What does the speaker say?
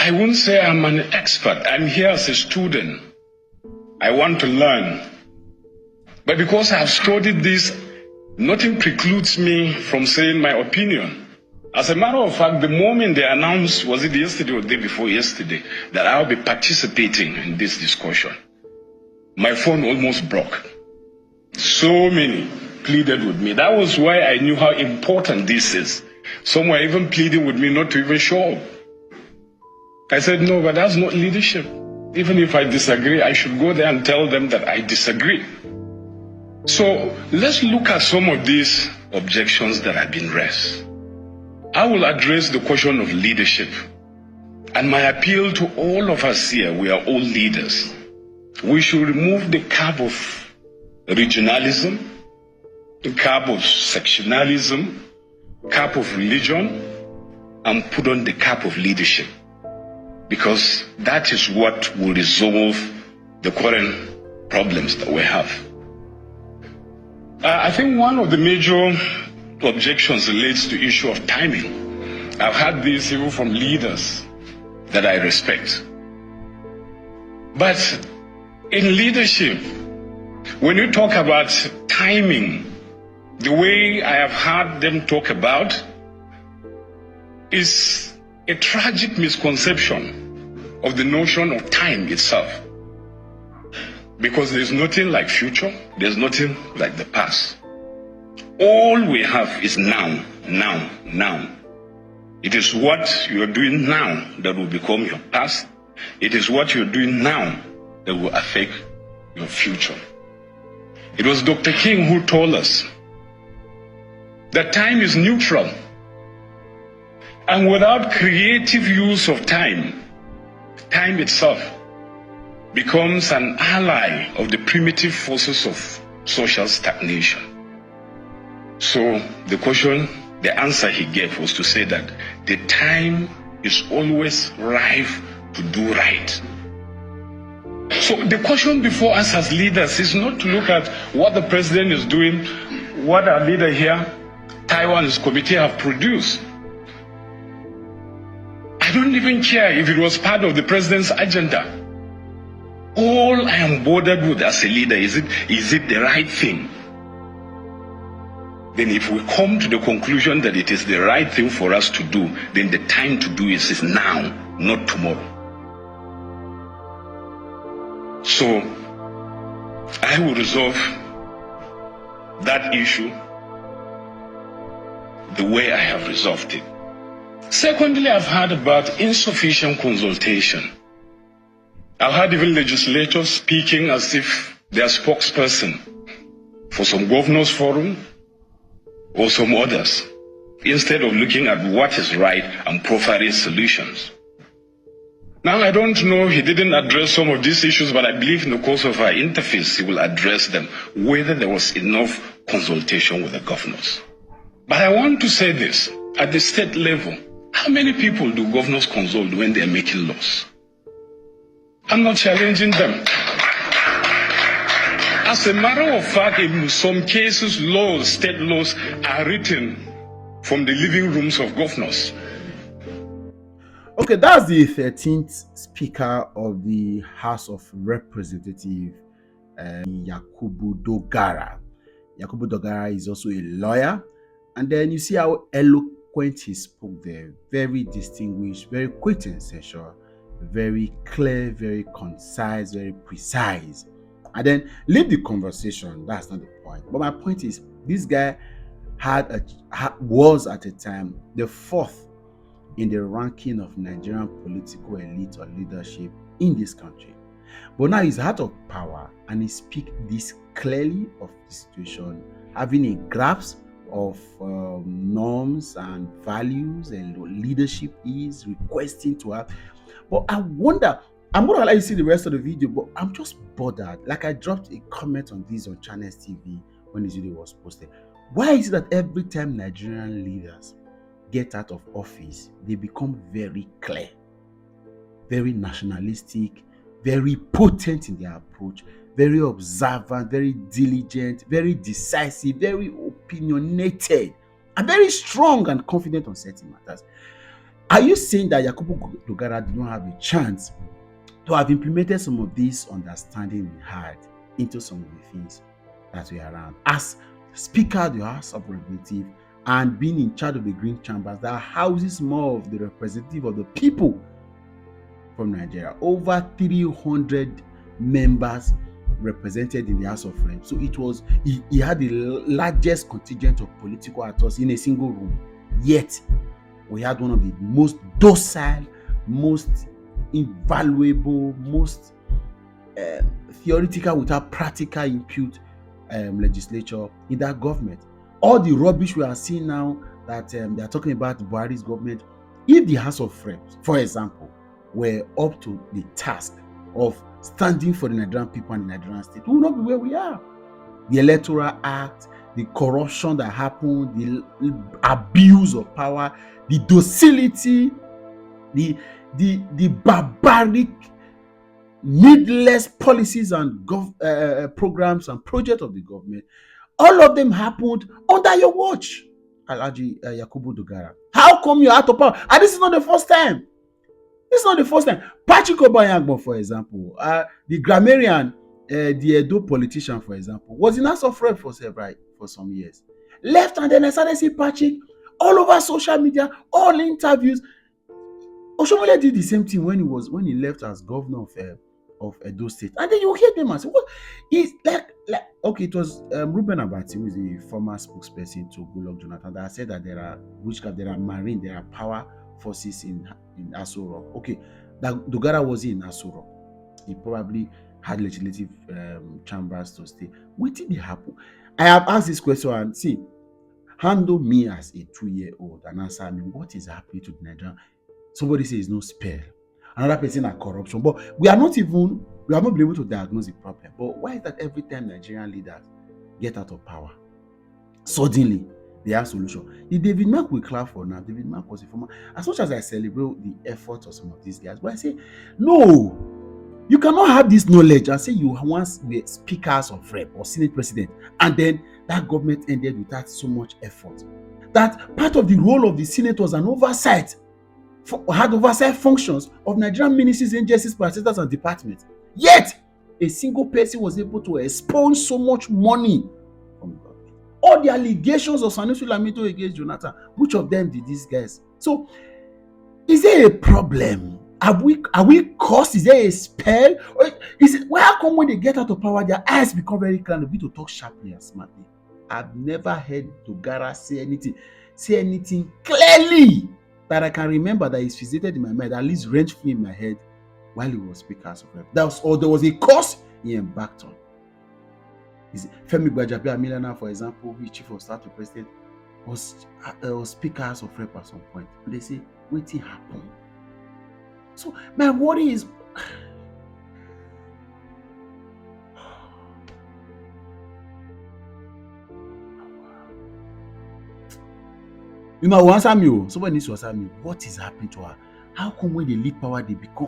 I wouldn't say I'm an expert. I'm here as a student. I want to learn. But because I've studied this, nothing precludes me from saying my opinion. As a matter of fact, the moment they announced, was it yesterday or the day before yesterday, that I'll be participating in this discussion, my phone almost broke. So many pleaded with me. That was why I knew how important this is. Some were even pleading with me not to even show up. I said, no, but that's not leadership. Even if I disagree, I should go there and tell them that I disagree. So let's look at some of these objections that have been raised. I will address the question of leadership. And my appeal to all of us here, we are all leaders. We should remove the cap of regionalism, the cap of sectionalism, cap of religion, and put on the cap of leadership. Because that is what will resolve the current problems that we have. I think one of the major objections relates to the issue of timing. I've had this even from leaders that I respect. But in leadership, when you talk about timing, the way I have heard them talk about is a tragic misconception of the notion of time itself. Because there's nothing like future, there's nothing like the past. All we have is now, now, now. It is what you're doing now that will become your past. It is what you're doing now that will affect your future. It was Dr. King who told us that time is neutral. And without creative use of time, time itself becomes an ally of the primitive forces of social stagnation. So the answer he gave was to say that the time is always ripe to do right. So the question before us as leaders is not to look at what the president is doing, what our leader here, Taiwan's committee have produced. I don't even care if it was part of the president's agenda. All I am bothered with as a leader is it the right thing? Then if we come to the conclusion that it is the right thing for us to do, then the time to do it is now, not tomorrow. So I will resolve that issue the way I have resolved it. Secondly, I've heard about insufficient consultation. I've heard even legislators speaking as if they are spokesperson for some governors forum or some others, instead of looking at what is right and providing solutions. Now, I don't know, he didn't address some of these issues, but I believe in the course of our interface, he will address them, whether there was enough consultation with the governors. But I want to say this, at the state level, how many people do governors consult when they are making laws? I'm not challenging them. As a matter of fact, in some cases, laws, state laws, are written from the living rooms of governors. Okay, that's the 13th Speaker of the House of Representatives, Yakubu Dogara. Yakubu Dogara is also a lawyer. And then you see how eloquent he spoke there. Very distinguished, very quintessential, very clear, very concise, very precise. And then leave the conversation. That's not the point. But my point is, this guy was at a time the fourth in the ranking of Nigerian political elite or leadership in this country. But now he's out of power and he speaks this clearly of the situation, having a grasp of norms and values and leadership is requesting to have. But I wonder, I'm going to let you see the rest of the video, but I'm just bothered. Like I dropped a comment on this on Channels TV when this video was posted. Why is it that every time Nigerian leaders get out of office, they become very clear, very nationalistic, very potent in their approach, very observant, very diligent, very decisive, very opinionated, and very strong and confident on certain matters? Are you saying that Yakubu Dogara did not have a chance to have implemented some of this understanding he had into some of the things that were around? As Speaker of the House of Representatives and being in charge of the Green Chambers that houses more of the representative of the people from Nigeria, over 300 members represented in the House of Reps. So he had the largest contingent of political actors in a single room. Yet we had one of the most docile, most invaluable, most theoretical without practical input legislature in that government. All the rubbish we are seeing now that they are talking about Buhari's government, if the House of Reps, for example, were up to the task of standing for the Nigerian people and the Nigerian state, we will not be where we are. The Electoral Act, the corruption that happened, the abuse of power, the docility, the barbaric, needless policies and programs and projects of the government, all of them happened under your watch, Alhaji Yakubu Dogara. How come you're out of power? And this is not the first time. This is not the first time. Patrick Obayangbo, for example, the grammarian, the Edo politician, for example, was in House of Rep for some years. Left, and then I started seeing Patrick all over social media, all interviews. Oshomole did the same thing when he left as governor of Edo State, and then you hear them and say, "What is like?" Okay, it was Ruben Abati, who is the former spokesperson to Goodluck Jonathan, that said that there are marine, there are power forces in Aso Rock. Okay, that Dogara was in Aso Rock. He probably had legislative chambers to stay. What did it happen? I have asked this question, and see, handle me as a 2-year-old and answer me what is happening to the Nigerian. Somebody says no spell. Another person are corruption. But we have not been able to diagnose the problem. But why is that every time Nigerian leaders get out of power, suddenly they have solution? The David Mark we clap for now. David Mark was a former. As much as I celebrate the efforts of some of these guys, but I say, no, you cannot have this knowledge and say you once were speakers of rep or senate president, and then that government ended without so much effort. That part of the role of the senate was an oversight. Had oversight functions of Nigerian ministries, agencies, parastatals, and departments. Yet, a single person was able to expunge so much money from the government. All the allegations of Sanusi Lamido against Jonathan, which of them did these guys? So, is there a problem? Are we cursed? Is there a spell? Or is it, why come when they get out of power, their eyes become very clear and they begin to talk sharply and smartly? I've never heard Dogara say anything clearly that I can remember that is visited in my mind, at least rent-free in my head, while he was Speaker of Rep. There was a course he embarked on. Femi Gbajabiamila, for example, who is Chief of Staff to President, was Speaker of Rep at some point. And they say, what happened? So my worry is, you know, answer me. Somebody needs to answer me. What is happening to her? How come when they leave power, they become